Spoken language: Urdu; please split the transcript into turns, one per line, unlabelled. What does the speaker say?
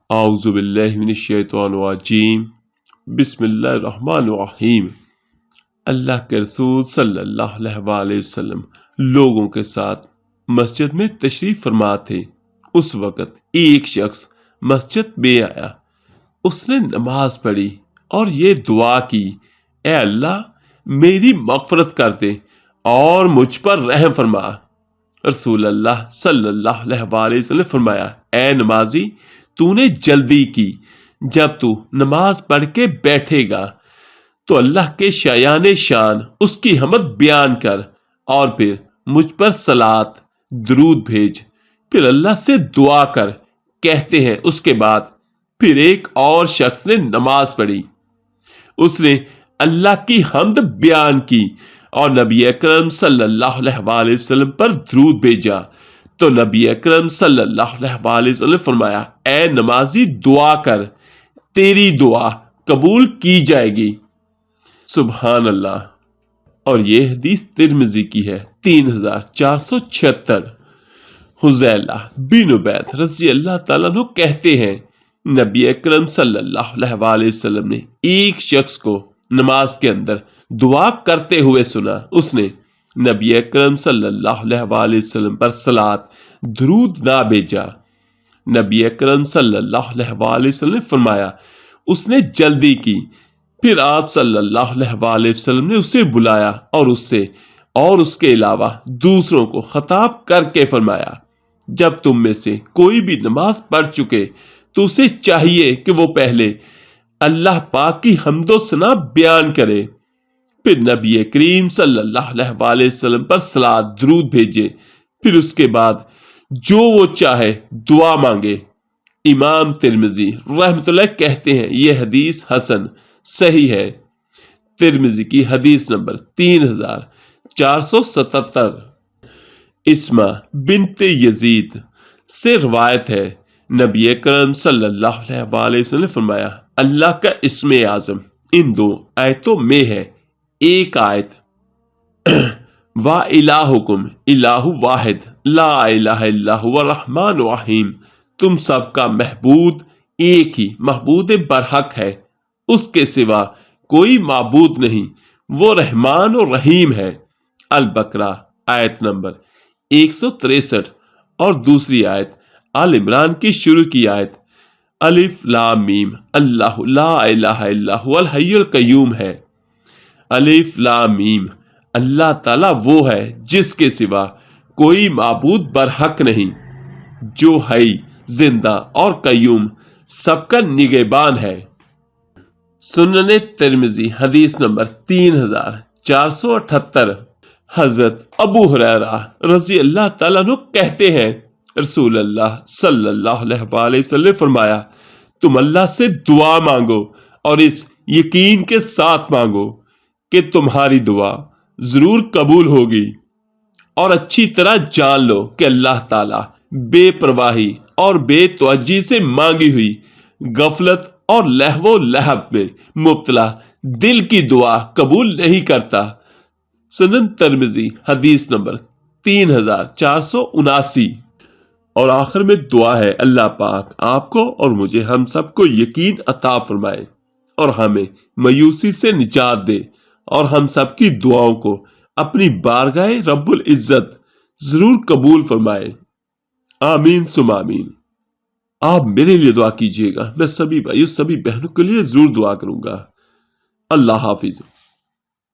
اعوذ باللہ من الشیطان الرجیم بسم اللہ الرحمن الرحیم۔ اللہ کے رسول صلی اللہ علیہ وسلم لوگوں کے ساتھ مسجد میں تشریف فرما تھے۔ اس وقت ایک شخص مسجد میں آیا، اس نے نماز پڑھی اور یہ دعا کی، اے اللہ میری مغفرت کر دے اور مجھ پر رحم فرما۔ رسول اللہ صلی اللہ علیہ وسلم نے فرمایا، اے نمازی تو نے جلدی کی، جب تو نماز پڑھ کے بیٹھے گا تو اللہ کے شایان شان اس کی حمد بیان کر اور پھر مجھ پر صلات درود بھیج، پھر اللہ سے دعا کر۔ کہتے ہیں اس کے بعد پھر ایک اور شخص نے نماز پڑھی، اس نے اللہ کی حمد بیان کی اور نبی اکرم صلی اللہ علیہ وسلم پر درود بھیجا، تو نبی اکرم صلی اللہ علیہ وسلم نے فرمایا، اے نمازی دعا کر، تیری دعا قبول کی جائے گی۔ سبحان اللہ۔ اور یہ حدیث ترمذی کی ہے 3476۔ حذیلہ بن عبید رضی اللہ تعالیٰ عنہ کہتے ہیں، نبی اکرم صلی اللہ علیہ وسلم نے ایک شخص کو نماز کے اندر دعا کرتے ہوئے سنا۔ اس نے نبی اکرم صلی اللہ علیہ وسلم پر صلات درود نہ بھیجا۔ نبی اکرم صلی اللہ علیہ وسلم نے فرمایا، اس نے جلدی کی۔ پھر آپ صلی اللہ علیہ وسلم نے اسے بلایا اور اس سے اور اس کے علاوہ دوسروں کو خطاب کر کے فرمایا، جب تم میں سے کوئی بھی نماز پڑھ چکے تو اسے چاہیے کہ وہ پہلے اللہ پاک کی حمد و ثنا بیان کرے، پھر نبی کریم صلی اللہ علیہ وسلم پر صلات درود بھیجے، پھر اس کے بعد جو وہ چاہے دعا مانگے۔ امام ترمذی رحمۃ اللہ کہتے ہیں یہ حدیث حسن صحیح ہے۔ ترمذی کی حدیث نمبر 3477۔ اسما بنت یزید سے روایت ہے، نبی اکرم صلی اللہ علیہ وسلم نے فرمایا، اللہ کا اسم اعظم ان دو آیتوں میں ہے۔ ایک آیت وَإِلَٰهُكُمْ إِلَٰهٌ وَاحِدٌ لَا إِلَٰهَ إِلَّا هُوَ الرَّحْمَٰنُ الرَّحِيمُ، تم سب کا محبود ایک ہی معبود برحق ہے، اس کے سوا کوئی معبود نہیں، وہ رحمان و رحیم ہے۔ البقرہ آیت نمبر 163۔ اور دوسری آیت آل عمران کی شروع کی آیت الف لام میم اللہ لا الہ الا هو الحی القیوم ہے۔ الف لام میم، اللہ تعالیٰ وہ ہے جس کے سوا کوئی معبود برحق نہیں، جو حی زندہ اور قیوم سب کا نگہبان ہے۔ سنن ترمذی حدیث نمبر 3478۔ حضرت ابو ہریرہ رضی اللہ تعالیٰ عنہ کہتے ہیں، رسول اللہ صلی اللہ علیہ وسلم نے فرمایا، تم اللہ سے دعا مانگو اور اس یقین کے ساتھ مانگو کہ تمہاری دعا ضرور قبول ہوگی، اور اچھی طرح جان لو کہ اللہ تعالیٰ بے پرواہی اور بے توجہی سے مانگی ہوئی غفلت اور لہو و لہب میں مبتلا دل کی دعا قبول نہیں کرتا۔ سنن ترمذی حدیث نمبر 3479۔ اور آخر میں دعا ہے، اللہ پاک آپ کو اور مجھے ہم سب کو یقین عطا فرمائے اور ہمیں مایوسی سے نجات دے، اور ہم سب کی دعاؤں کو اپنی بارگاہ رب العزت ضرور قبول فرمائے۔ آمین ثم آمین۔ آپ میرے لیے دعا کیجیے گا، میں سبھی بھائیوں سبھی بہنوں کے لیے ضرور دعا کروں گا۔ اللہ حافظ۔